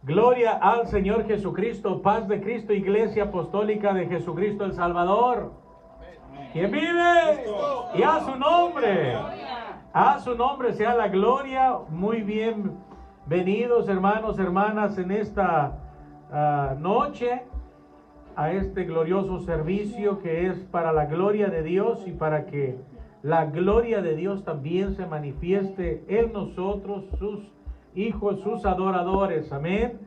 Gloria al Señor Jesucristo, paz de Cristo, Iglesia Apostólica de Jesucristo el Salvador. ¿Quién vive? Y a su nombre sea la gloria. Muy bienvenidos, hermanos, hermanas, en esta noche a este glorioso servicio que es para la gloria de Dios y para que la gloria de Dios también se manifieste en nosotros, sus hijos, sus adoradores. Amén.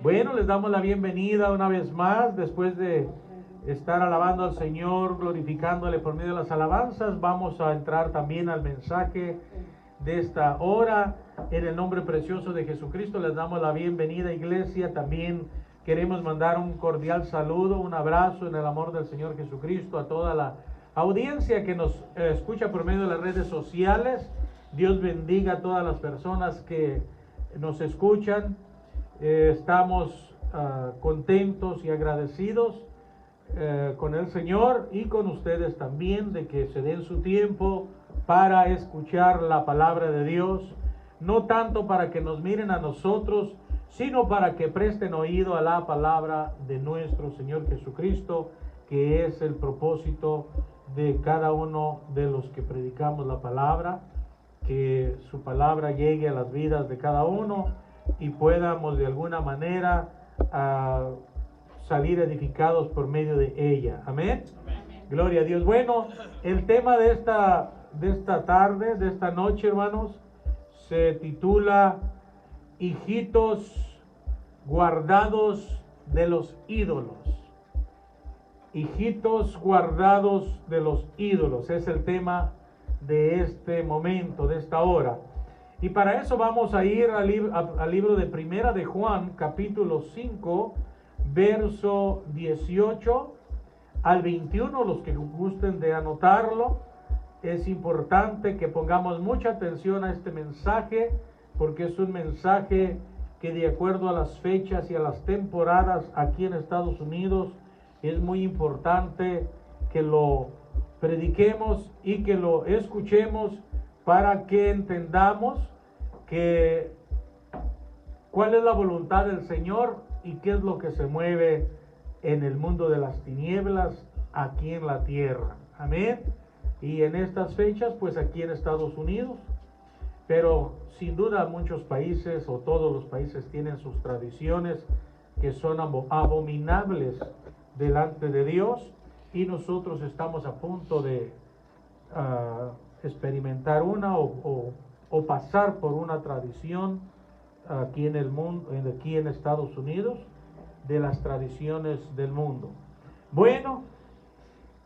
Bueno, les damos la bienvenida una vez más después de estar alabando al Señor, glorificándole por medio de las alabanzas. Vamos a entrar también al mensaje de esta hora. En el nombre precioso de Jesucristo les damos la bienvenida, iglesia. También queremos mandar un cordial saludo, un abrazo en el amor del Señor Jesucristo a toda la audiencia que nos escucha por medio de las redes sociales. Dios bendiga a todas las personas que nos escuchan. Estamos contentos y agradecidos con el Señor y con ustedes también de que se den su tiempo para escuchar la palabra de Dios, no tanto para que nos miren a nosotros, sino para que presten oído a la palabra de nuestro Señor Jesucristo, que es el propósito de cada uno de los que predicamos la palabra, que su palabra llegue a las vidas de cada uno y podamos de alguna manera salir edificados por medio de ella. Amén. Amén. Gloria a Dios. Bueno, el tema de esta tarde, de esta noche, hermanos, se titula Hijitos guardados de los ídolos. Hijitos guardados de los ídolos es el tema de este momento, de esta hora. Y para eso vamos a ir al libro de Primera de Juan, capítulo 5, verso 18 al 21, los que gusten de anotarlo. Es importante que pongamos mucha atención a este mensaje, porque es un mensaje que de acuerdo a las fechas y a las temporadas aquí en Estados Unidos, es muy importante que lo prediquemos y que lo escuchemos para que entendamos cuál es la voluntad del Señor y qué es lo que se mueve en el mundo de las tinieblas aquí en la tierra. Amén. Y en estas fechas, pues aquí en Estados Unidos, pero sin duda muchos países o todos los países tienen sus tradiciones que son abominables delante de Dios, y nosotros estamos a punto de experimentar una o pasar por una tradición aquí en el mundo, aquí en Estados Unidos, de las tradiciones del mundo. Bueno,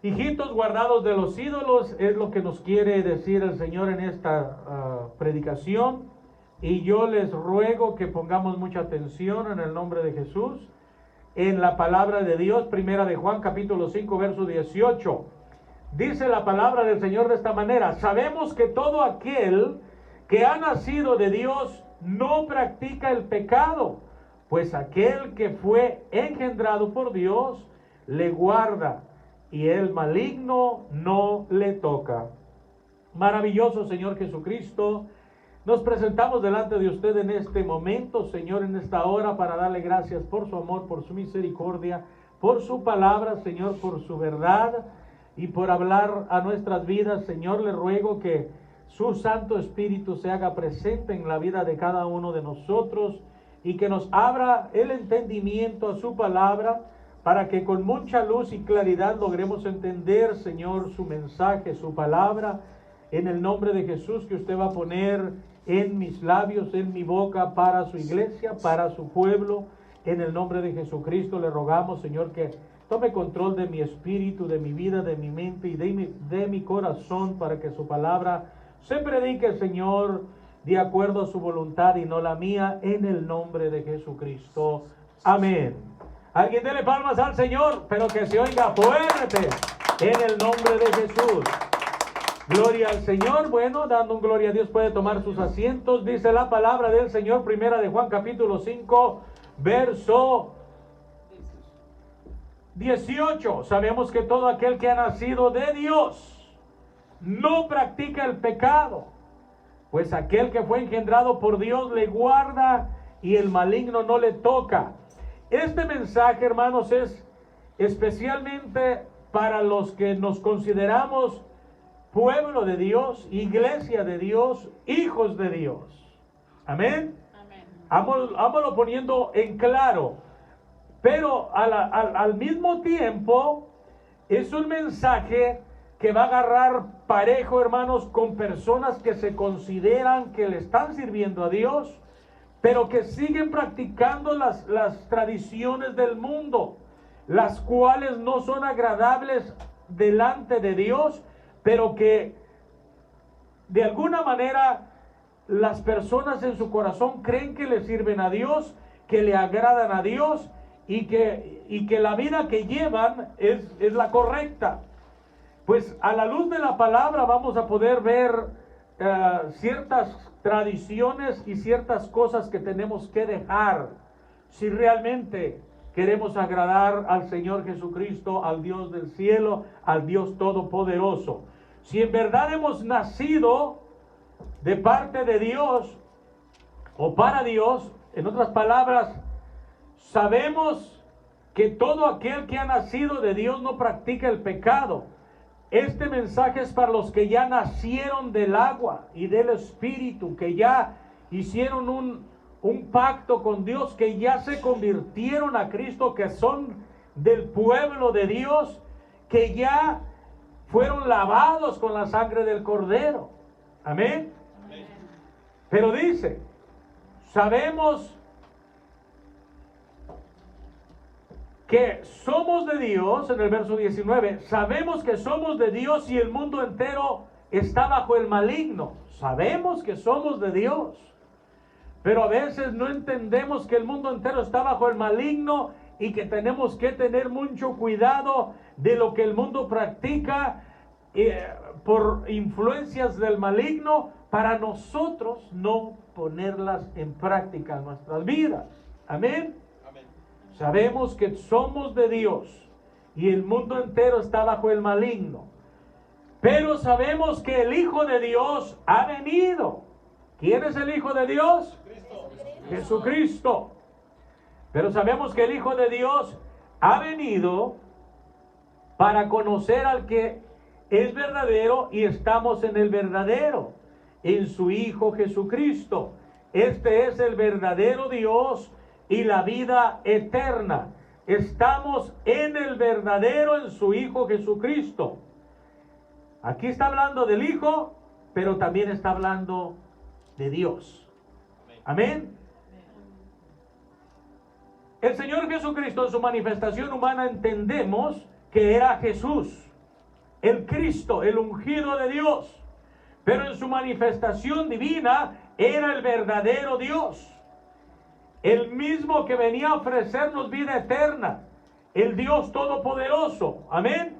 hijitos guardados de los ídolos es lo que nos quiere decir el Señor en esta predicación, y yo les ruego que pongamos mucha atención en el nombre de Jesús en la palabra de Dios. Primera de Juan capítulo 5 verso 18. Dice la palabra del Señor de esta manera: sabemos que todo aquel que ha nacido de Dios no practica el pecado, pues aquel que fue engendrado por Dios le guarda, y el maligno no le toca. Maravilloso Señor Jesucristo, nos presentamos delante de usted en este momento, Señor, en esta hora, para darle gracias por su amor, por su misericordia, por su palabra, Señor, por su verdad y por hablar a nuestras vidas. Señor, le ruego que su Santo Espíritu se haga presente en la vida de cada uno de nosotros y que nos abra el entendimiento a su palabra, para que con mucha luz y claridad logremos entender, Señor, su mensaje, su palabra, en el nombre de Jesús, que usted va a poner en mis labios, en mi boca, para su iglesia, para su pueblo. En el nombre de Jesucristo le rogamos, Señor, que tome control de mi espíritu, de mi vida, de mi mente y de mi corazón, para que su palabra se predique, Señor, de acuerdo a su voluntad y no la mía, en el nombre de Jesucristo. Amén. Alguien dele palmas al Señor, pero que se oiga fuerte, en el nombre de Jesús. Gloria al Señor. Bueno, dando un gloria a Dios, puede tomar sus asientos. Dice la palabra del Señor, Primera de Juan capítulo 5, verso 18. Sabemos que todo aquel que ha nacido de Dios no practica el pecado, pues aquel que fue engendrado por Dios le guarda, y el maligno no le toca. Este mensaje, hermanos, es especialmente para los que nos consideramos pueblo de Dios, iglesia de Dios, hijos de Dios. Amén. Vámonos poniendo en claro. Pero al mismo tiempo es un mensaje que va a agarrar parejo, hermanos, con personas que se consideran que le están sirviendo a Dios, pero que siguen practicando las tradiciones del mundo, las cuales no son agradables delante de Dios, pero que de alguna manera las personas en su corazón creen que le sirven a Dios, que le agradan a Dios, y que la vida que llevan es la correcta. Pues a la luz de la palabra vamos a poder ver ciertas tradiciones y ciertas cosas que tenemos que dejar si realmente queremos agradar al Señor Jesucristo, al Dios del cielo, al Dios todopoderoso. Si en verdad hemos nacido de parte de Dios o para Dios, en otras palabras, sabemos que todo aquel que ha nacido de Dios no practica el pecado. Este mensaje es para los que ya nacieron del agua y del Espíritu, que ya hicieron un pacto con Dios, que ya se convirtieron a Cristo, que son del pueblo de Dios, que ya fueron lavados con la sangre del Cordero. Amén. Amén. Pero dice, sabemos que somos de Dios, en el verso 19, sabemos que somos de Dios y el mundo entero está bajo el maligno. Sabemos que somos de Dios, pero a veces no entendemos que el mundo entero está bajo el maligno y que tenemos que tener mucho cuidado de lo que el mundo practica por influencias del maligno, para nosotros no ponerlas en práctica en nuestras vidas. Amén. Sabemos que somos de Dios y el mundo entero está bajo el maligno. Pero sabemos que el Hijo de Dios ha venido. ¿Quién es el Hijo de Dios? Jesucristo. Pero sabemos que el Hijo de Dios ha venido para conocer al que es verdadero, y estamos en el verdadero, en su Hijo Jesucristo. Este es el verdadero Dios y la vida eterna. Estamos en el verdadero, en su Hijo Jesucristo. Aquí está hablando del Hijo, pero también está hablando de Dios. Amén. El Señor Jesucristo, en su manifestación humana, entendemos que era Jesús, el Cristo, el ungido de Dios. Pero en su manifestación divina era el verdadero Dios, el mismo que venía a ofrecernos vida eterna, el Dios todopoderoso. Amén.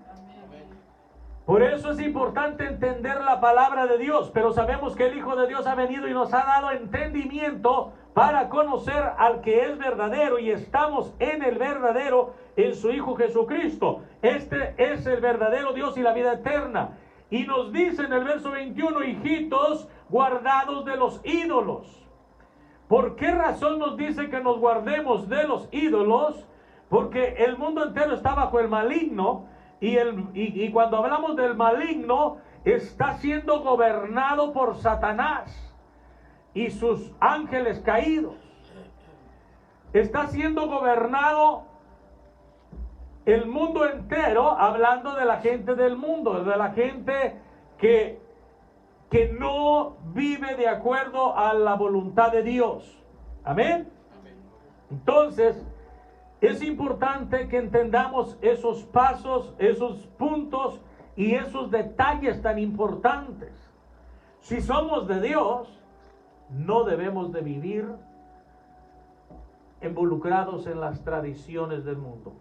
Por eso es importante entender la palabra de Dios, pero sabemos que el Hijo de Dios ha venido y nos ha dado entendimiento para conocer al que es verdadero, y estamos en el verdadero, en su Hijo Jesucristo. Este es el verdadero Dios y la vida eterna. Y nos dice en el verso 21, hijitos, guardados de los ídolos. ¿Por qué razón nos dice que nos guardemos de los ídolos? Porque el mundo entero está bajo el maligno. Y cuando hablamos del maligno, está siendo gobernado por Satanás y sus ángeles caídos. Está siendo gobernado el mundo entero, hablando de la gente del mundo, de la gente que no vive de acuerdo a la voluntad de Dios. Amén. Entonces, es importante que entendamos esos pasos, esos puntos y esos detalles tan importantes. Si somos de Dios, no debemos de vivir involucrados en las tradiciones del mundo.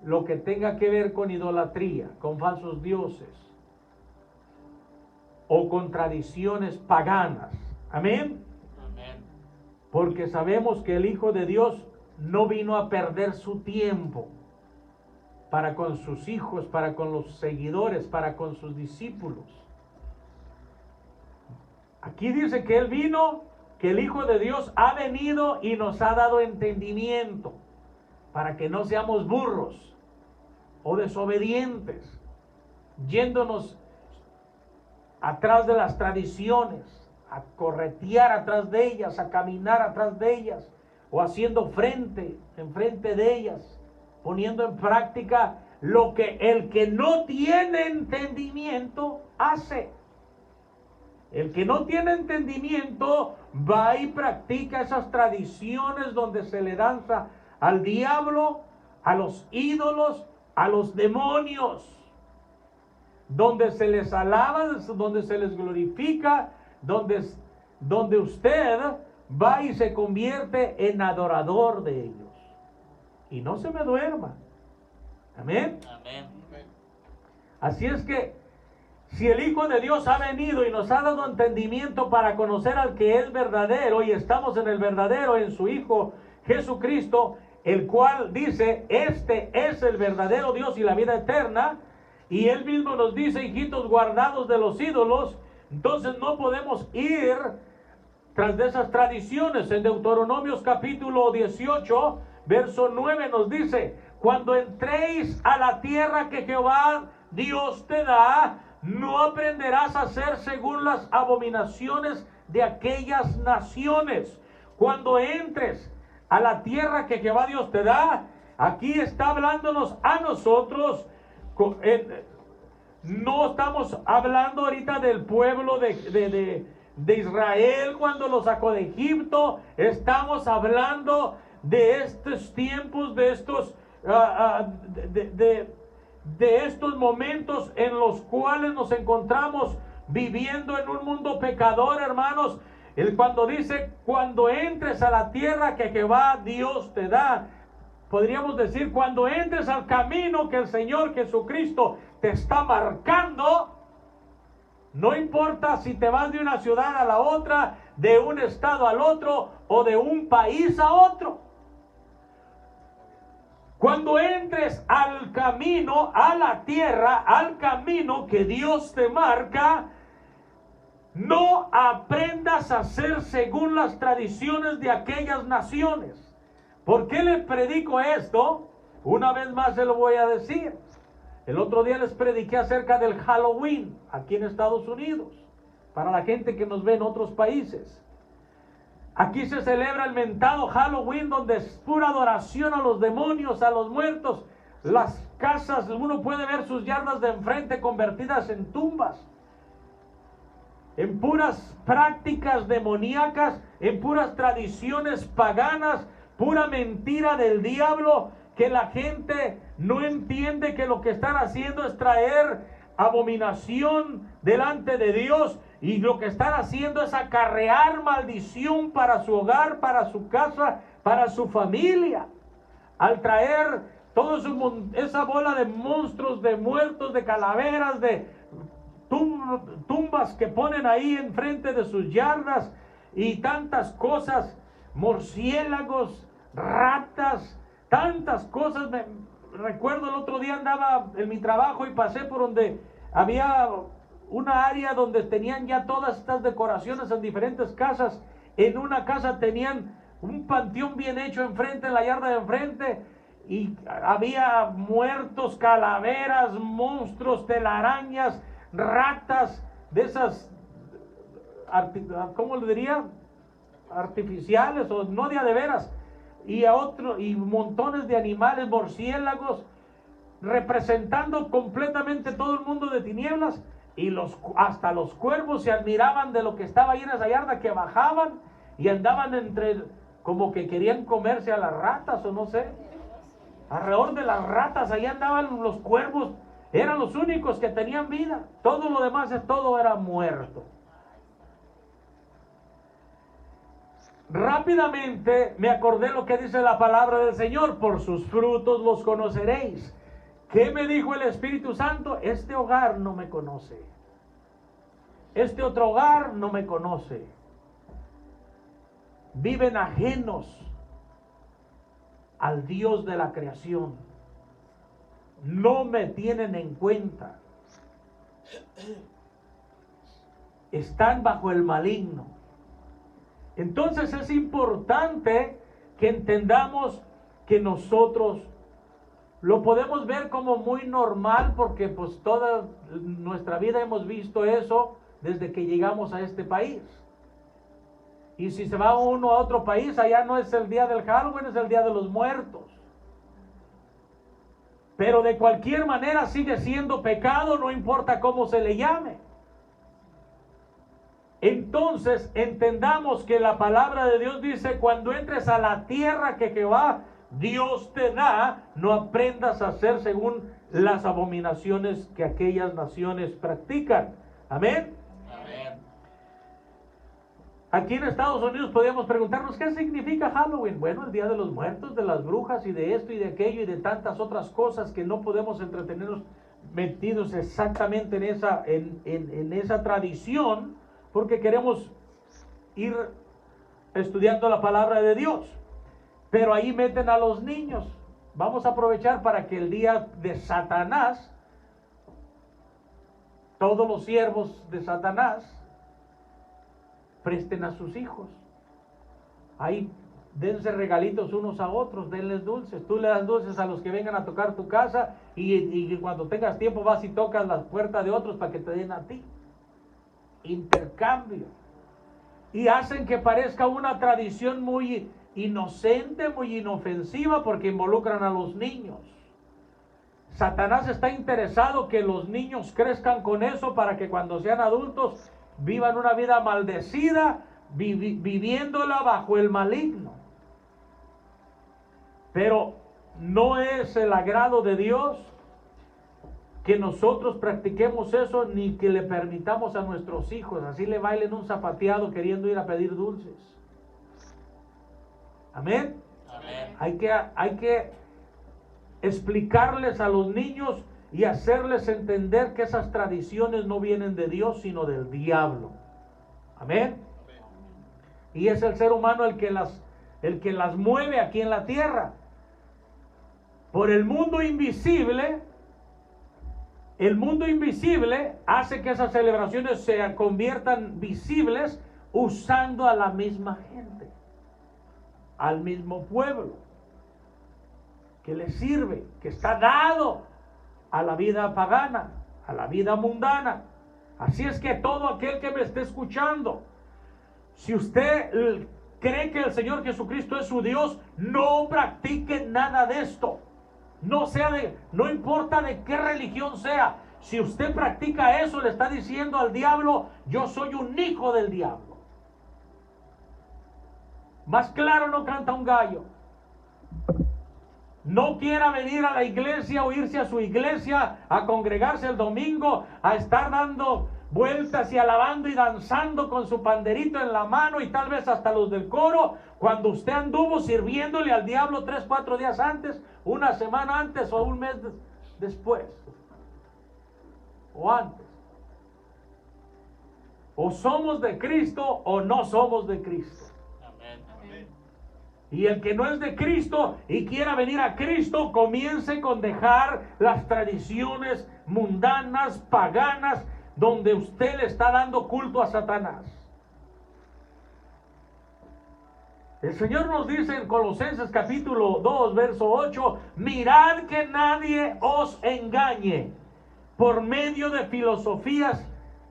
Lo que tenga que ver con idolatría, con falsos dioses o con tradiciones paganas. Amén. Porque sabemos que el Hijo de Dios no vino a perder su tiempo para con sus hijos, para con los seguidores, para con sus discípulos. Aquí dice que Él vino, que el Hijo de Dios ha venido y nos ha dado entendimiento para que no seamos burros o desobedientes, yéndonos atrás de las tradiciones, a corretear atrás de ellas, a caminar atrás de ellas, o haciendo enfrente de ellas, poniendo en práctica lo que el que no tiene entendimiento hace. El que no tiene entendimiento va y practica esas tradiciones donde se le danza al diablo, a los ídolos, a los demonios, donde se les alaba, donde se les glorifica, donde usted va y se convierte en adorador de ellos. Y no se me duerma. Amén. Amén. Así es que si el Hijo de Dios ha venido y nos ha dado entendimiento para conocer al que es verdadero, y estamos en el verdadero, en su Hijo Jesucristo, el cual dice, este es el verdadero Dios y la vida eterna, y Él mismo nos dice, hijitos guardados de los ídolos, entonces no podemos ir tras de esas tradiciones. En Deuteronomios capítulo 18, verso 9 nos dice, cuando entréis a la tierra que Jehová Dios te da, no aprenderás a hacer según las abominaciones de aquellas naciones. Cuando entres a la tierra que Jehová Dios te da, aquí está hablándonos a nosotros. No estamos hablando ahorita del pueblo de Israel cuando lo sacó de Egipto. Estamos hablando de estos tiempos, de estos momentos en los cuales nos encontramos viviendo en un mundo pecador, hermanos. Cuando dice, cuando entres a la tierra que Jehová Dios te da, podríamos decir, cuando entres al camino que el Señor Jesucristo te está marcando, no importa si te vas de una ciudad a la otra, de un estado al otro o de un país a otro. Cuando entres al camino, a la tierra, al camino que Dios te marca, no aprendas a hacer según las tradiciones de aquellas naciones. ¿Por qué les predico esto? Una vez más se lo voy a decir. El otro día les prediqué acerca del Halloween aquí en Estados Unidos, para la gente que nos ve en otros países. Aquí se celebra el mentado Halloween, donde es pura adoración a los demonios, a los muertos. Las casas, uno puede ver sus yardas de enfrente convertidas en tumbas, en puras prácticas demoníacas, en puras tradiciones paganas, pura mentira del diablo, que la gente no entiende que lo que están haciendo es traer abominación delante de Dios, y lo que están haciendo es acarrear maldición para su hogar, para su casa, para su familia, al traer toda esa bola de monstruos, de muertos, de calaveras, de tumbas que ponen ahí enfrente de sus yardas, y tantas cosas, murciélagos, ratas, tantas cosas. Recuerdo el otro día andaba en mi trabajo y pasé por donde había una área donde tenían ya todas estas decoraciones en diferentes casas. En una casa tenían un panteón bien hecho enfrente, en la yarda de enfrente, y había muertos, calaveras, monstruos, telarañas, ratas, de esas, ¿cómo le diría? Artificiales, o no de a de veras, y montones de animales, murciélagos, representando completamente todo el mundo de tinieblas. Y hasta los cuervos se admiraban de lo que estaba ahí en esa yarda, que bajaban y andaban como que querían comerse a las ratas, o no sé. Alrededor de las ratas, ahí andaban los cuervos, eran los únicos que tenían vida. Todo lo demás, todo era muerto. Rápidamente me acordé lo que dice la palabra del Señor: por sus frutos los conoceréis. ¿Qué me dijo el Espíritu Santo? Este hogar no me conoce. Este otro hogar no me conoce. Viven ajenos al Dios de la creación. No me tienen en cuenta. Están bajo el maligno. Entonces es importante que entendamos que nosotros lo podemos ver como muy normal porque pues toda nuestra vida hemos visto eso desde que llegamos a este país. Y si se va uno a otro país, allá no es el día del Halloween, es el día de los muertos. Pero de cualquier manera sigue siendo pecado, no importa cómo se le llame. Entonces entendamos que la palabra de Dios dice: cuando entres a la tierra que Jehová Dios te da, no aprendas a hacer según las abominaciones que aquellas naciones practican. Amén. Amén. Aquí en Estados Unidos podríamos preguntarnos ¿qué significa Halloween? Bueno, el Día de los Muertos, de las brujas y de esto y de aquello y de tantas otras cosas que no podemos entretenernos metidos exactamente en esa tradición, porque queremos ir estudiando la palabra de Dios. Pero ahí meten a los niños. Vamos a aprovechar para que el día de Satanás, todos los siervos de Satanás presten a sus hijos. Ahí dense regalitos unos a otros, denles dulces. Tú le das dulces a los que vengan a tocar tu casa y cuando tengas tiempo vas y tocas las puertas de otros para que te den a ti. Intercambio. Y hacen que parezca una tradición muy inocente, muy inofensiva, porque involucran a los niños. Satanás está interesado que los niños crezcan con eso para que cuando sean adultos vivan una vida maldecida, viviéndola bajo el maligno. Pero no es el agrado de Dios que nosotros practiquemos eso, ni que le permitamos a nuestros hijos así le bailen un zapateado queriendo ir a pedir dulces. Amén. Amén. Hay que explicarles a los niños y hacerles entender que esas tradiciones no vienen de Dios, sino del diablo. Amén. Y es el ser humano el que las mueve aquí en la tierra. Por el mundo invisible. El mundo invisible hace que esas celebraciones se conviertan visibles usando a la misma gente, al mismo pueblo, que le sirve, que está dado a la vida pagana, a la vida mundana. Así es que todo aquel que me esté escuchando, si usted cree que el Señor Jesucristo es su Dios, no practique nada de esto. No importa de qué religión sea. Si usted practica eso, le está diciendo al diablo: yo soy un hijo del diablo. Más claro no canta un gallo. No quiera venir a la iglesia o irse a su iglesia a congregarse el domingo, a estar dando vueltas y alabando y danzando con su panderito en la mano, y tal vez hasta los del coro, cuando usted anduvo sirviéndole al diablo 3, 4 días antes, una semana antes o un mes después o antes. O somos de Cristo o no somos de Cristo. Amén. Y el que no es de Cristo y quiera venir a Cristo, comience con dejar las tradiciones mundanas, paganas, donde usted le está dando culto a Satanás. El Señor nos dice en Colosenses capítulo 2, verso 8: mirad que nadie os engañe por medio de filosofías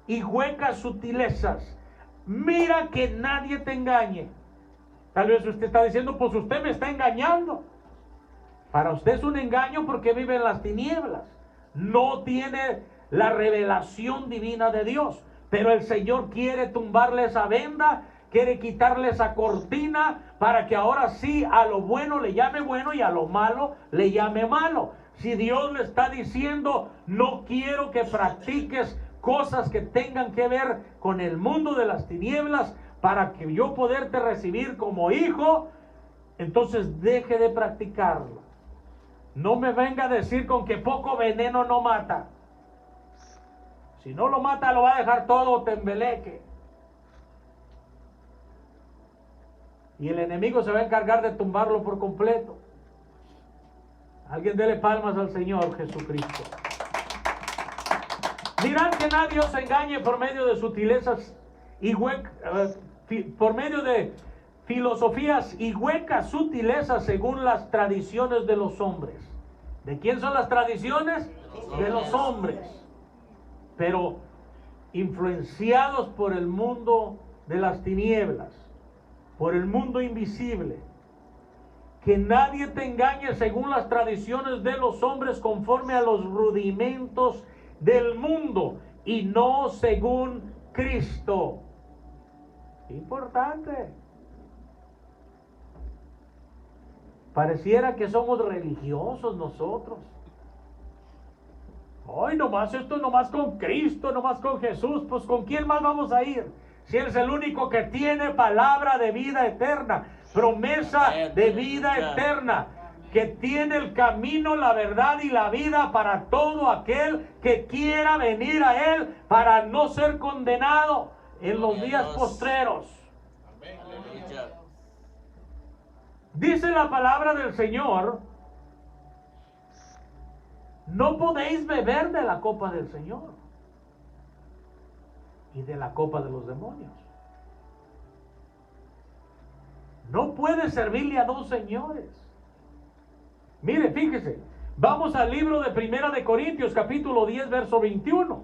y huecas sutilezas. Mira que nadie te engañe. Tal vez usted está diciendo: pues usted me está engañando. Para usted es un engaño porque vive en las tinieblas. No tiene la revelación divina de Dios. Pero el Señor quiere tumbarle esa venda, quiere quitarle esa cortina, para que ahora sí a lo bueno le llame bueno y a lo malo le llame malo. Si Dios le está diciendo: no quiero que practiques cosas que tengan que ver con el mundo de las tinieblas, para que yo poderte recibir como hijo, entonces deje de practicarlo. No me venga a decir con que poco veneno no mata. Si no lo mata, lo va a dejar todo tembeleque. Y el enemigo se va a encargar de tumbarlo por completo. Alguien dele palmas al Señor Jesucristo. Mirad que nadie os engañe por medio de sutilezas y por medio de filosofías y huecas sutilezas según las tradiciones de los hombres. ¿De quién son las tradiciones? De los hombres. Pero influenciados por el mundo de las tinieblas, por el mundo invisible. Que nadie te engañe según las tradiciones de los hombres conforme a los rudimentos del mundo y no según Cristo. Importante. Pareciera que somos religiosos nosotros. Hoy nomás esto, nomás con Cristo, nomás con Jesús. Pues ¿con quién más vamos a ir? Si Él es el único que tiene palabra de vida eterna, promesa de vida eterna, que tiene el camino, la verdad y la vida para todo aquel que quiera venir a Él para no ser condenado en los días postreros. Dice la palabra del Señor: no podéis beber de la copa del Señor y de la copa de los demonios. No puedes servirle a dos señores. Mire, fíjese, vamos al libro de Primera de Corintios, capítulo 10, verso 21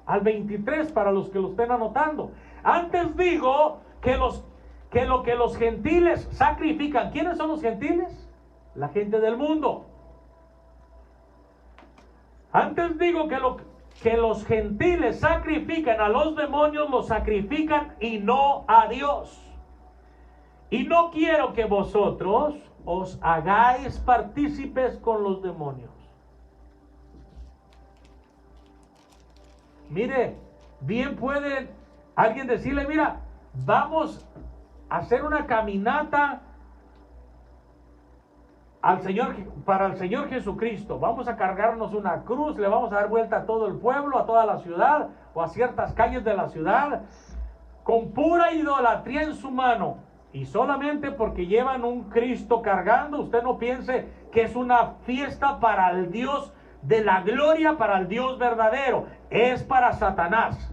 al 23, para los que lo estén anotando. Antes digo que lo que los gentiles sacrifican. ¿Quiénes son los gentiles? La gente del mundo. Antes digo que los gentiles sacrifican a los demonios, los sacrifican y no a Dios. Y no quiero que vosotros os hagáis partícipes con los demonios. Mire, bien puede alguien decirle: mira, vamos a hacer una caminata para el Señor Jesucristo. Vamos a cargarnos una cruz, le vamos a dar vuelta a todo el pueblo, a toda la ciudad o a ciertas calles de la ciudad, con pura idolatría en su mano. Y solamente porque llevan un Cristo cargando, usted no piense que es una fiesta para el Dios de la gloria, para el Dios verdadero. Es para Satanás.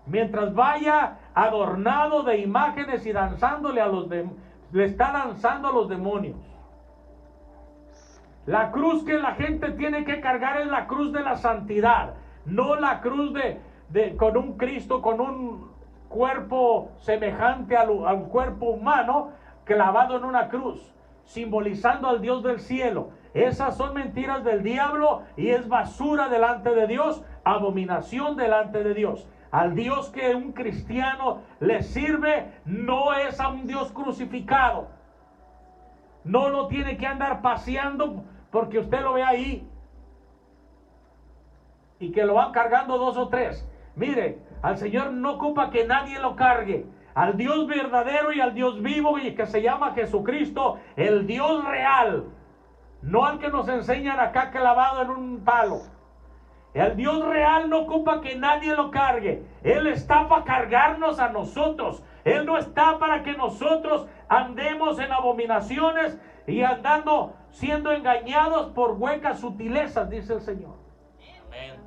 Mientras vaya adornado de imágenes y danzándole le está danzando a los demonios. La cruz que la gente tiene que cargar es la cruz de la santidad, no la cruz con un Cristo, con un cuerpo semejante a un cuerpo humano clavado en una cruz, simbolizando al Dios del cielo. Esas son mentiras del diablo y es basura delante de Dios, abominación delante de Dios. Al Dios que un cristiano le sirve no es a un Dios crucificado. No lo tiene que andar paseando porque usted lo ve ahí y que lo van cargando dos o tres. Mire, al Señor no ocupa que nadie lo cargue. Al Dios verdadero y al Dios vivo, y que se llama Jesucristo, el Dios real, no al que nos enseñan acá clavado en un palo. El Dios real no ocupa que nadie lo cargue. Él está para cargarnos a nosotros. Él no está para que nosotros andemos en abominaciones y andando siendo engañados por huecas sutilezas, dice el Señor. Amén.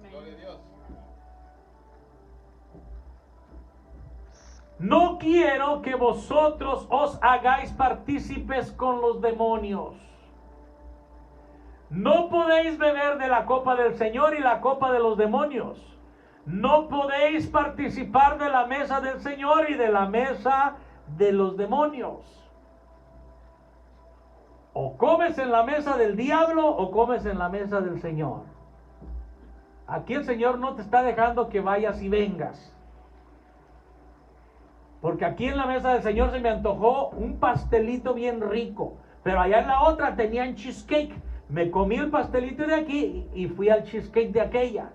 No quiero que vosotros os hagáis partícipes con los demonios. No podéis beber de la copa del Señor y la copa de los demonios. No podéis participar de la mesa del Señor y de la mesa de los demonios. O comes en la mesa del diablo o comes en la mesa del Señor. Aquí el Señor no te está dejando que vayas y vengas. Porque aquí en la mesa del Señor se me antojó un pastelito bien rico, pero allá en la otra tenían cheesecake. Me comí el pastelito de aquí y fui al cheesecake de aquella.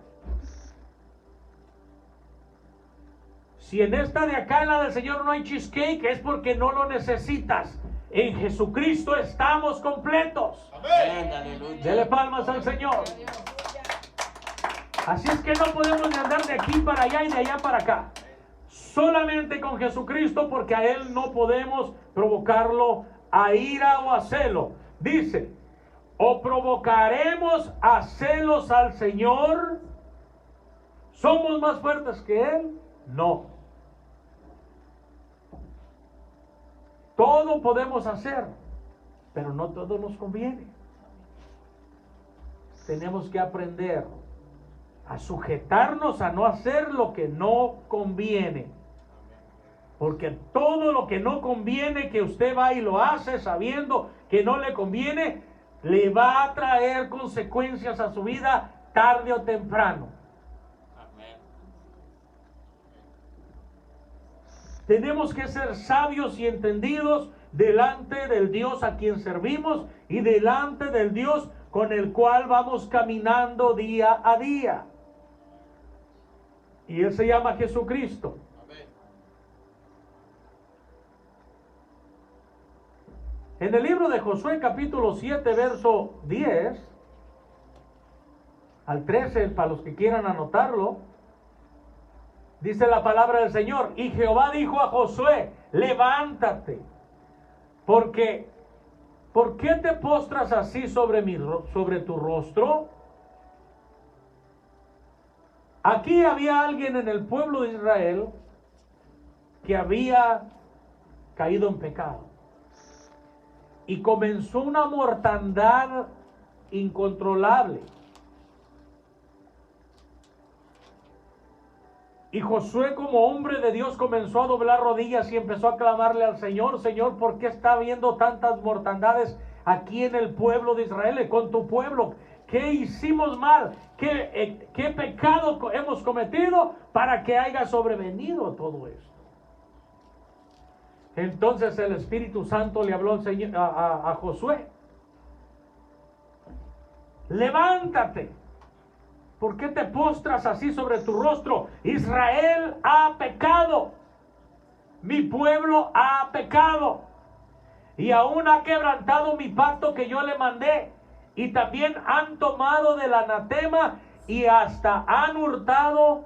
Si en esta de acá, en la del Señor, no hay cheesecake, es porque no lo necesitas. En Jesucristo estamos completos. Amén. Aleluya. Dele palmas al Señor. Así es que no podemos ni andar de aquí para allá y de allá para acá. Solamente con Jesucristo, porque a Él no podemos provocarlo a ira o a celo. Dice: ¿o provocaremos a celos al Señor? ¿Somos más fuertes que Él? No. Todo podemos hacer, pero no todo nos conviene. Tenemos que aprender a sujetarnos a no hacer lo que no conviene. Porque todo lo que no conviene, que usted va y lo hace sabiendo que no le conviene, le va a traer consecuencias a su vida tarde o temprano. Amén. Tenemos que ser sabios y entendidos delante del Dios a quien servimos y delante del Dios con el cual vamos caminando día a día. Y Él se llama Jesucristo. Amén. En el libro de Josué capítulo 7 verso 10 al 13, para los que quieran anotarlo, dice la palabra del Señor: y Jehová dijo a Josué, levántate, porque ¿por qué te postras así sobre tu rostro? Aquí había alguien en el pueblo de Israel que había caído en pecado y comenzó una mortandad incontrolable. Y Josué, como hombre de Dios, comenzó a doblar rodillas y empezó a clamarle al Señor: Señor, ¿por qué está habiendo tantas mortandades aquí en el pueblo de Israel, con tu pueblo? ¿Qué hicimos mal? ¿Qué pecado hemos cometido para que haya sobrevenido todo esto? Entonces el Espíritu Santo le habló al Señor, a Josué: levántate. ¿Por qué te postras así sobre tu rostro? Israel ha pecado. Mi pueblo ha pecado. Y aún ha quebrantado mi pacto que yo le mandé. Y también han tomado del anatema y hasta han hurtado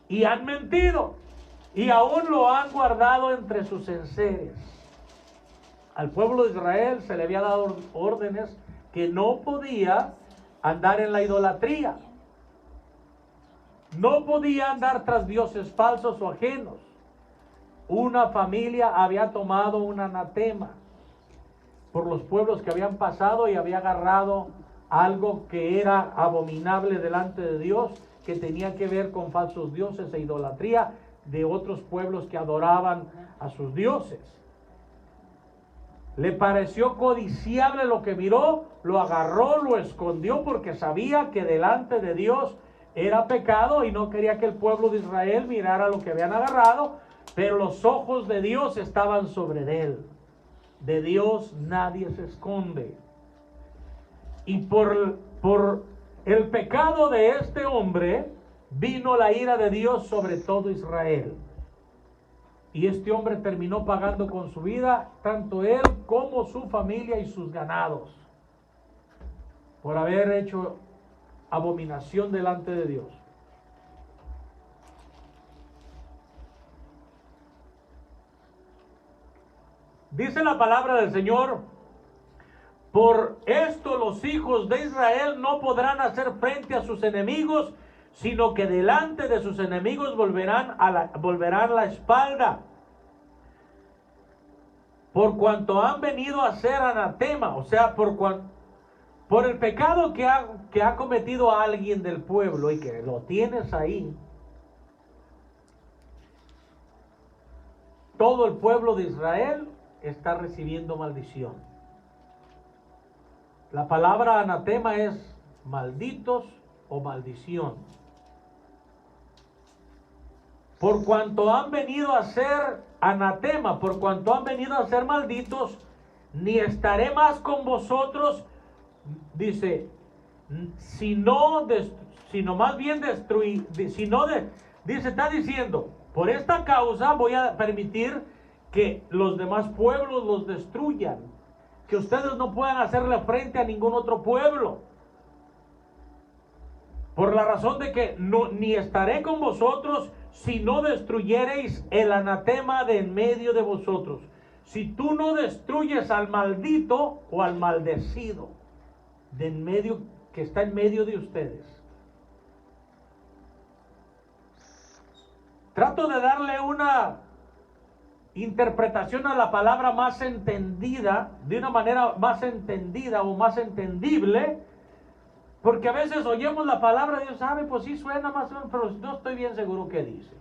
y han mentido. Y aún lo han guardado entre sus enseres. Al pueblo de Israel se le había dado órdenes que no podía andar en la idolatría, no podía andar tras dioses falsos o ajenos. Una familia había tomado un anatema por los pueblos que habían pasado y había agarrado algo que era abominable delante de Dios, que tenía que ver con falsos dioses e idolatría de otros pueblos que adoraban a sus dioses. Le pareció codiciable lo que miró, lo agarró, lo escondió, porque sabía que delante de Dios era pecado y no quería que el pueblo de Israel mirara lo que habían agarrado, pero los ojos de Dios estaban sobre él. De Dios nadie se esconde. Y por el pecado de este hombre vino la ira de Dios sobre todo Israel. Y este hombre terminó pagando con su vida, tanto él como su familia y sus ganados, por haber hecho abominación delante de Dios. Dice la palabra del Señor: por esto los hijos de Israel no podrán hacer frente a sus enemigos, sino que delante de sus enemigos volverán la espalda. Por cuanto han venido a ser anatema, o sea, por el pecado que ha cometido alguien del pueblo y que lo tienes ahí, todo el pueblo de Israel está recibiendo maldición. La palabra anatema es malditos o maldición. Por cuanto han venido a ser anatema, por cuanto han venido a ser malditos, ni estaré más con vosotros, dice, sino más bien destruir, dice, está diciendo, por esta causa voy a permitir que los demás pueblos los destruyan, que ustedes no puedan hacerle frente a ningún otro pueblo. Por la razón de que ni estaré con vosotros si no destruyereis el anatema de en medio de vosotros. Si tú no destruyes al maldito o al maldecido de en medio, que está en medio de ustedes. Trato de darle una interpretación a la palabra más entendida, de una manera más entendida o más entendible, porque a veces oyemos la palabra de Dios, sabe, pues sí suena más o menos, pero no estoy bien seguro qué dice.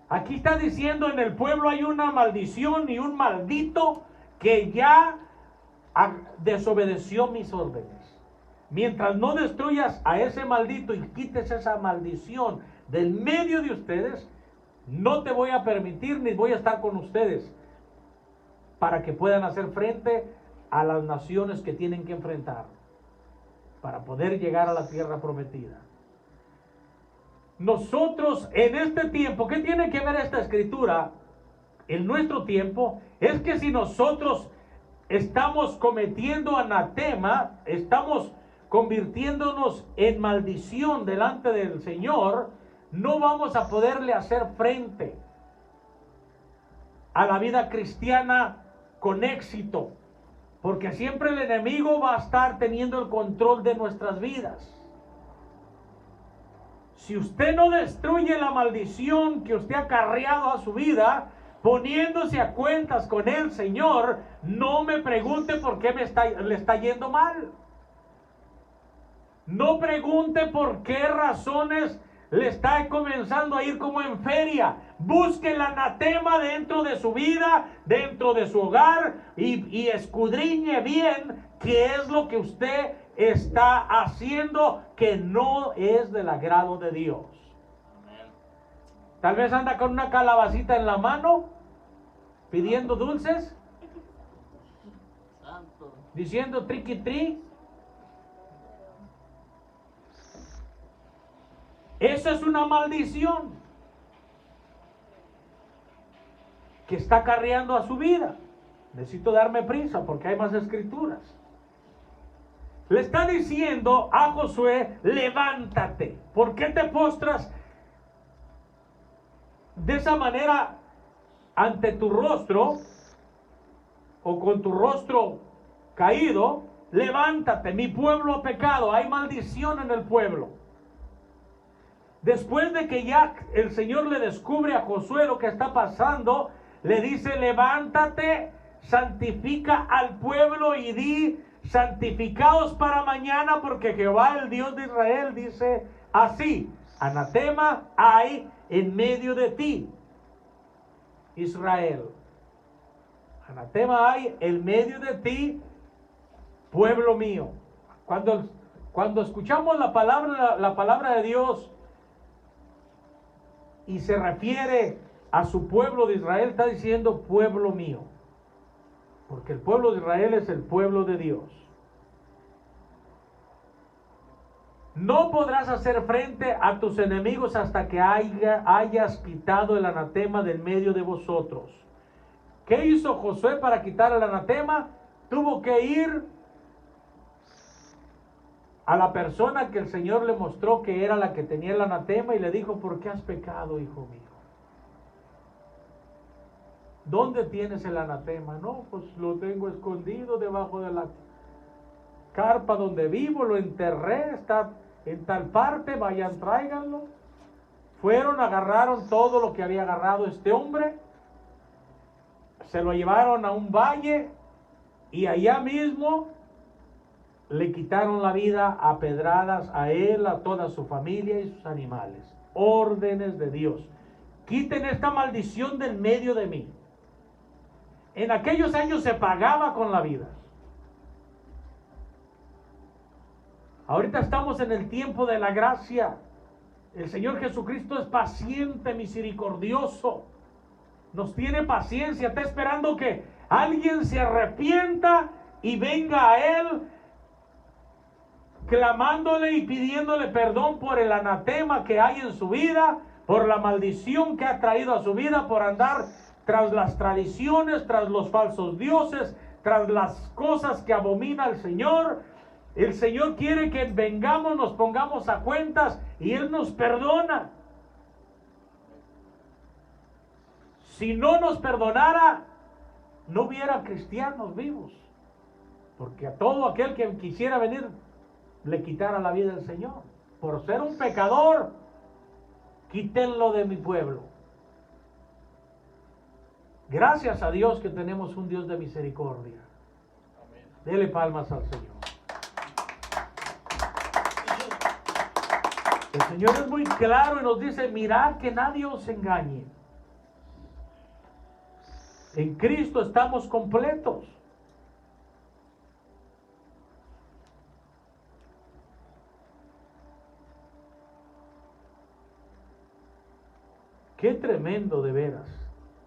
Aquí está diciendo, en el pueblo hay una maldición y un maldito que ya desobedeció mis órdenes. Mientras no destruyas a ese maldito y quites esa maldición del medio de ustedes, no te voy a permitir ni voy a estar con ustedes para que puedan hacer frente a las naciones que tienen que enfrentar para poder llegar a la tierra prometida. Nosotros en este tiempo, ¿qué tiene que ver esta escritura en nuestro tiempo? Es que si nosotros estamos cometiendo anatema, estamos convirtiéndonos en maldición delante del Señor, no vamos a poderle hacer frente a la vida cristiana con éxito, porque siempre el enemigo va a estar teniendo el control de nuestras vidas. Si usted no destruye la maldición que usted ha acarreado a su vida, poniéndose a cuentas con el Señor, no me pregunte por qué le está yendo mal. No pregunte por qué razones le está comenzando a ir como en feria. Busque el anatema dentro de su vida, dentro de su hogar, y escudriñe bien qué es lo que usted está haciendo que no es del agrado de Dios. Amén. Tal vez anda con una calabacita en la mano, pidiendo dulces, Santo. diciendo triqui tri. Esa es una maldición que está acarreando a su vida. Necesito darme prisa porque hay más escrituras. Le está diciendo a Josué, levántate. ¿Por qué te postras de esa manera ante tu rostro o con tu rostro caído? Levántate, mi pueblo ha pecado, hay maldición en el pueblo. Después de que ya el Señor le descubre a Josué lo que está pasando, le dice, levántate, santifica al pueblo y di, santificaos para mañana, porque Jehová, el Dios de Israel, dice así, anatema hay en medio de ti, Israel. Anatema hay en medio de ti, pueblo mío. Cuando escuchamos la palabra de Dios, y se refiere a su pueblo de Israel, está diciendo pueblo mío, porque el pueblo de Israel es el pueblo de Dios. No podrás hacer frente a tus enemigos hasta que hayas quitado el anatema del medio de vosotros. ¿Qué hizo Josué para quitar el anatema? Tuvo que ir a la persona que el Señor le mostró que era la que tenía el anatema y le dijo, ¿por qué has pecado, hijo mío? ¿Dónde tienes el anatema? No, pues lo tengo escondido debajo de la carpa donde vivo, lo enterré, está en tal parte, vayan, tráiganlo. Fueron, agarraron todo lo que había agarrado este hombre, se lo llevaron a un valle y allá mismo le quitaron la vida a pedradas a él, a toda su familia y sus animales. Órdenes de Dios. Quiten esta maldición del medio de mí. En aquellos años se pagaba con la vida. Ahorita estamos en el tiempo de la gracia. El Señor Jesucristo es paciente, misericordioso. Nos tiene paciencia. Está esperando que alguien se arrepienta y venga a Él, clamándole y pidiéndole perdón por el anatema que hay en su vida, por la maldición que ha traído a su vida, por andar tras las tradiciones, tras los falsos dioses, tras las cosas que abomina el Señor. El Señor quiere que vengamos, nos pongamos a cuentas y Él nos perdona. Si no nos perdonara, no hubiera cristianos vivos, porque a todo aquel que quisiera venir le quitara la vida al Señor. Por ser un pecador, quítenlo de mi pueblo. Gracias a Dios que tenemos un Dios de misericordia. Dele palmas al Señor. El Señor es muy claro y nos dice, mirad que nadie os engañe. En Cristo estamos completos. Qué tremendo de veras.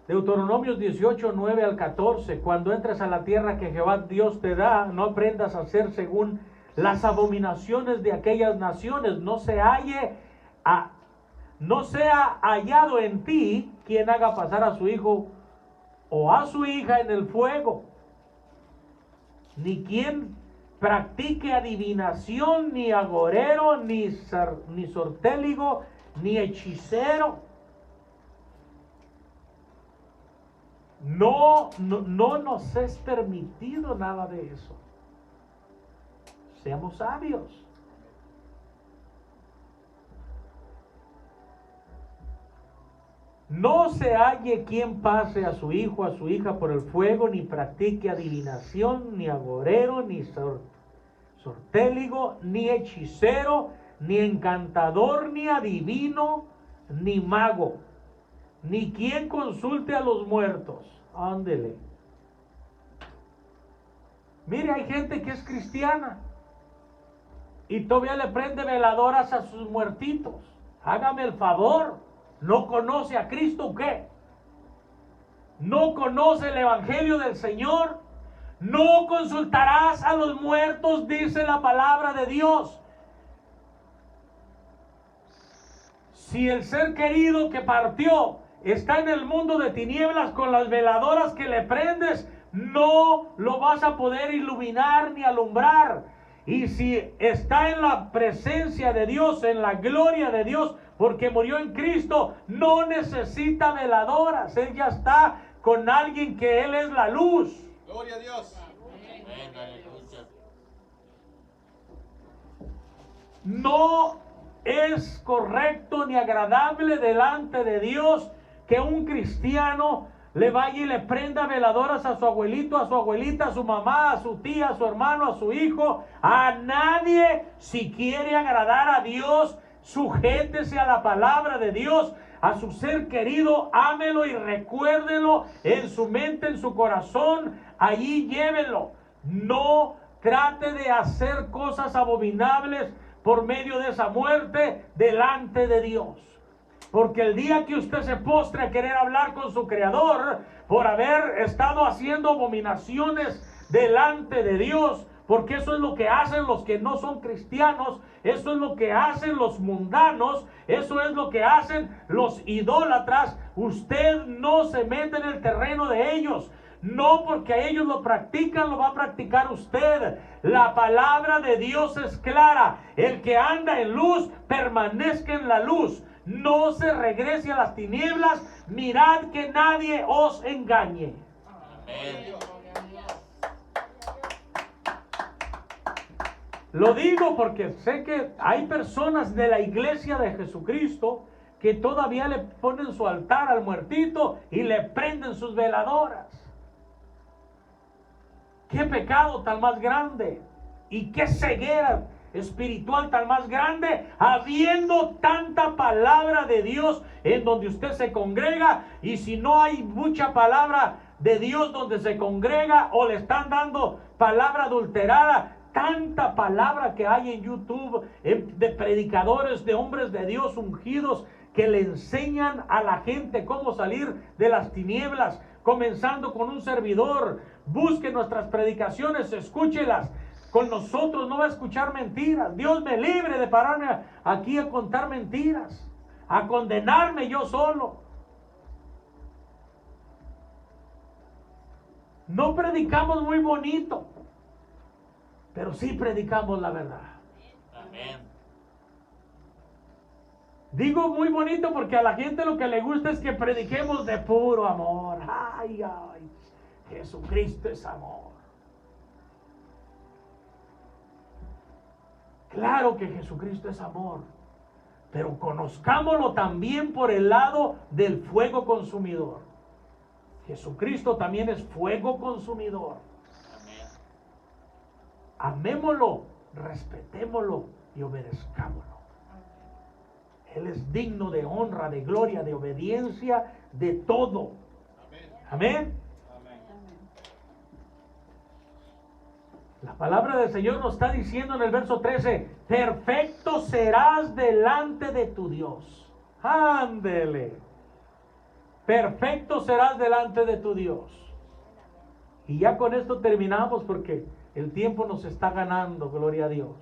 Deuteronomios 18, 9 al 14. Cuando entres a la tierra que Jehová Dios te da, no aprendas a hacer según las abominaciones de aquellas naciones. No sea hallado en ti quien haga pasar a su hijo o a su hija en el fuego, ni quien practique adivinación, ni agorero, ni sortéligo, ni hechicero. No nos es permitido nada de eso. Seamos sabios. No se halle quien pase a su hijo, a su hija por el fuego, ni practique adivinación, ni agorero, ni sortéligo, ni hechicero, ni encantador, ni adivino, ni mago, ni quien consulte a los muertos. Ándele. Mire, hay gente que es cristiana y todavía le prende veladoras a sus muertitos. Hágame el favor. ¿No conoce a Cristo o qué? ¿No conoce el Evangelio del Señor? No consultarás a los muertos, dice la palabra de Dios. Si el ser querido que partió está en el mundo de tinieblas, con las veladoras que le prendes, no lo vas a poder iluminar ni alumbrar. Y si está en la presencia de Dios, en la gloria de Dios, porque murió en Cristo, no necesita veladoras. Él ya está con alguien que Él es la luz. Gloria a Dios. Amén, aleluya. No es correcto ni agradable delante de Dios que un cristiano le vaya y le prenda veladoras a su abuelito, a su abuelita, a su mamá, a su tía, a su hermano, a su hijo, a nadie. Si quiere agradar a Dios, sujétese a la palabra de Dios. A su ser querido, ámelo y recuérdelo en su mente, en su corazón. Allí llévelo. No trate de hacer cosas abominables por medio de esa muerte delante de Dios. Porque el día que usted se postre a querer hablar con su Creador por haber estado haciendo abominaciones delante de Dios, porque eso es lo que hacen los que no son cristianos, eso es lo que hacen los mundanos, eso es lo que hacen los idólatras, usted no se mete en el terreno de ellos. No porque a ellos lo practican, lo va a practicar usted. La palabra de Dios es clara. El que anda en luz, permanezca en la luz. No se regrese a las tinieblas. Mirad que nadie os engañe. Amén. Lo digo porque sé que hay personas de la iglesia de Jesucristo que todavía le ponen su altar al muertito y le prenden sus veladoras. Qué pecado tan más grande y qué ceguera espiritual tan más grande, habiendo tanta palabra de Dios en donde usted se congrega. Y si no hay mucha palabra de Dios donde se congrega, o le están dando palabra adulterada, tanta palabra que hay en YouTube de predicadores, de hombres de Dios ungidos, que le enseñan a la gente cómo salir de las tinieblas, comenzando con un servidor. Busque nuestras predicaciones, escúchelas. Con nosotros no va a escuchar mentiras. Dios me libre de pararme aquí a contar mentiras, a condenarme yo solo. No predicamos muy bonito, pero sí predicamos la verdad. Amén. Digo muy bonito porque a la gente lo que le gusta es que prediquemos de puro amor. Ay, ay, Jesucristo es amor. Claro que Jesucristo es amor, pero conozcámoslo también por el lado del fuego consumidor. Jesucristo también es fuego consumidor. Amén. Amémoslo, respetémoslo y obedezcámoslo. Él es digno de honra, de gloria, de obediencia, de todo. Amén. La palabra del Señor nos está diciendo en el verso 13: perfecto serás delante de tu Dios. Ándele. Perfecto serás delante de tu Dios. Y ya con esto terminamos porque el tiempo nos está ganando, gloria a Dios.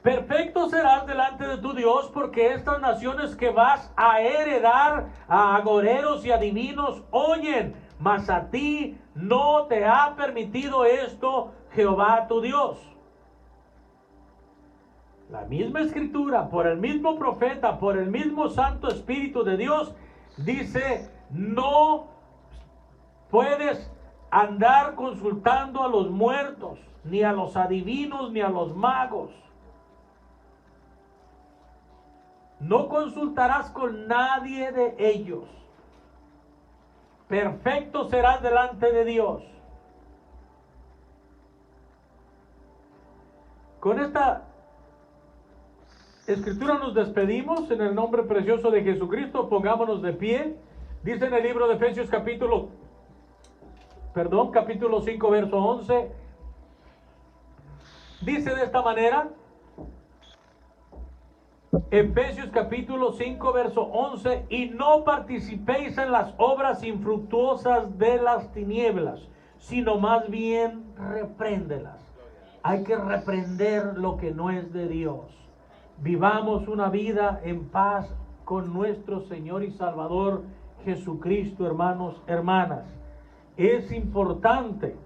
Perfecto serás delante de tu Dios, porque estas naciones que vas a heredar, a agoreros y adivinos, oyen, mas a ti no te ha permitido esto Jehová tu Dios. La misma escritura, por el mismo profeta, por el mismo Santo Espíritu de Dios, dice: no puedes andar consultando a los muertos, ni a los adivinos, ni a los magos. No consultarás con nadie de ellos. Perfecto serás delante de Dios. Con esta escritura nos despedimos en el nombre precioso de Jesucristo. Pongámonos de pie. Dice en el libro de Efesios capítulo 5 verso 11. Dice de esta manera: Efesios capítulo 5 verso 11: y no participéis en las obras infructuosas de las tinieblas, sino más bien repréndelas. Hay que reprender lo que no es de Dios. Vivamos una vida en paz con nuestro Señor y Salvador Jesucristo, hermanos, hermanas. Es importante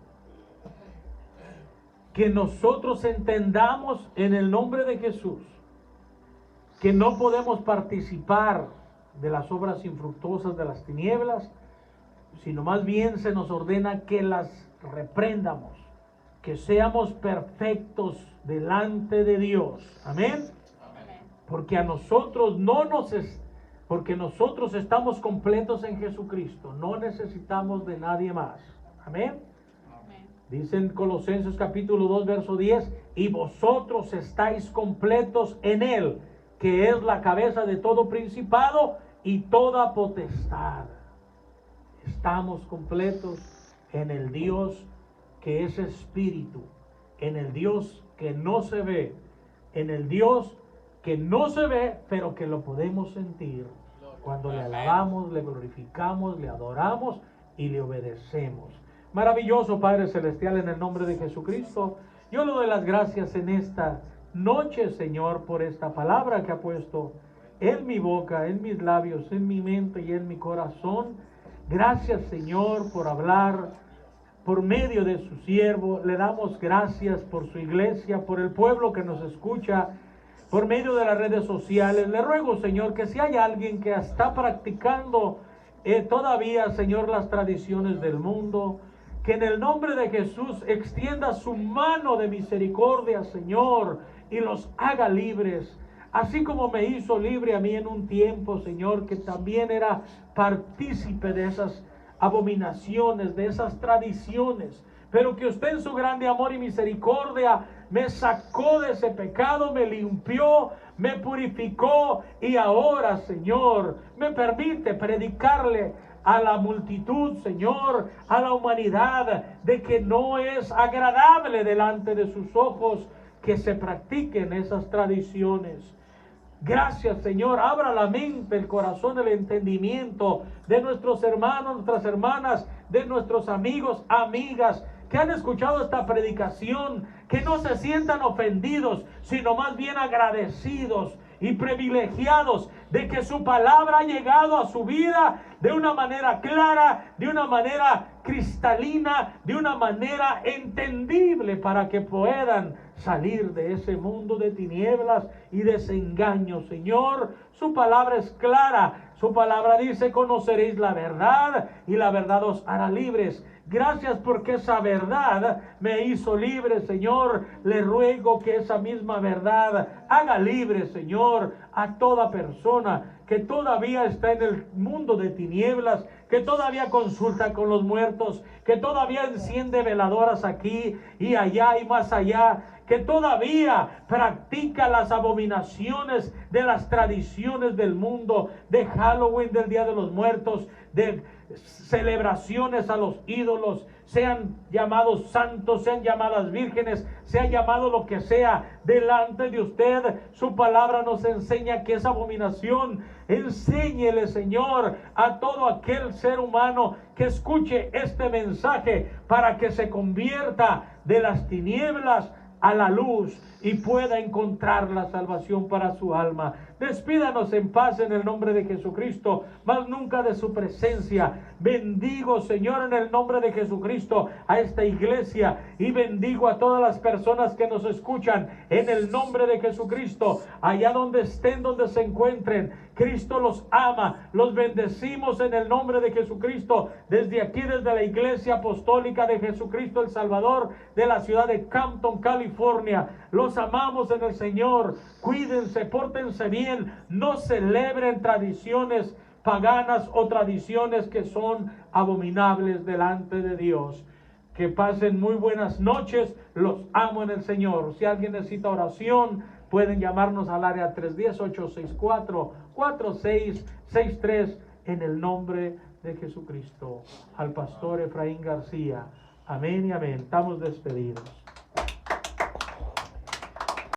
que nosotros entendamos en el nombre de Jesús que no podemos participar de las obras infructuosas de las tinieblas, sino más bien se nos ordena que las reprendamos, que seamos perfectos delante de Dios. Amén. Porque a nosotros porque nosotros estamos completos en Jesucristo, no necesitamos de nadie más. Amén. Dice en Colosenses capítulo 2 verso 10: y vosotros estáis completos en Él, que es la cabeza de todo principado y toda potestad. Estamos completos en el Dios que es espíritu, en el Dios que no se ve, en el Dios que no se ve, pero que lo podemos sentir cuando le alabamos, le glorificamos, le adoramos y le obedecemos. Maravilloso Padre Celestial, en el nombre de Jesucristo, yo le doy las gracias en esta noche, Señor, por esta palabra que ha puesto en mi boca, en mis labios, en mi mente y en mi corazón. Gracias, Señor, por hablar por medio de su siervo. Le damos gracias por su iglesia, por el pueblo que nos escucha por medio de las redes sociales. Le ruego, Señor, que si hay alguien que está practicando todavía, Señor, las tradiciones del mundo, que en el nombre de Jesús extienda su mano de misericordia, Señor, y los haga libres, así como me hizo libre a mí en un tiempo, Señor, que también era partícipe de esas abominaciones, de esas tradiciones, pero que usted en su grande amor y misericordia me sacó de ese pecado, me limpió, me purificó, y ahora, Señor, me permite predicarle a la multitud, Señor, a la humanidad, de que no es agradable delante de sus ojos que se practiquen esas tradiciones. Gracias, Señor. Abra la mente, el corazón, el entendimiento de nuestros hermanos, nuestras hermanas, de nuestros amigos, amigas que han escuchado esta predicación, que no se sientan ofendidos, sino más bien agradecidos y privilegiados de que su palabra ha llegado a su vida de una manera clara, de una manera cristalina, de una manera entendible, para que puedan salir de ese mundo de tinieblas y desengaño. Señor, su palabra es clara. Su palabra dice: conoceréis la verdad y la verdad os hará libres. Gracias porque esa verdad me hizo libre, Señor. Le ruego que esa misma verdad haga libre, Señor, a toda persona que todavía está en el mundo de tinieblas, que todavía consulta con los muertos, que todavía enciende veladoras aquí y allá y más allá, que todavía practica las abominaciones de las tradiciones del mundo, de Halloween, del Día de los Muertos, de celebraciones a los ídolos, sean llamados santos, sean llamadas vírgenes, sea llamado lo que sea, delante de usted. Su palabra nos enseña que es abominación. Enséñele, Señor, a todo aquel ser humano que escuche este mensaje, para que se convierta de las tinieblas a la luz y pueda encontrar la salvación para su alma. Despídanos en paz en el nombre de Jesucristo, mas nunca de su presencia. Bendigo, Señor, en el nombre de Jesucristo a esta iglesia, y bendigo a todas las personas que nos escuchan en el nombre de Jesucristo, allá donde estén, donde se encuentren. Cristo los ama, los bendecimos en el nombre de Jesucristo, desde aquí, desde la Iglesia Apostólica de Jesucristo el Salvador, de la ciudad de Campton, California. Los amamos en el Señor. Cuídense, pórtense bien, no celebren tradiciones paganas o tradiciones que son abominables delante de Dios. Que pasen muy buenas noches. Los amo en el Señor. Si alguien necesita oración, pueden llamarnos al área 310-864-4663 en el nombre de Jesucristo. Al pastor Efraín García. Amén y amén. Estamos despedidos.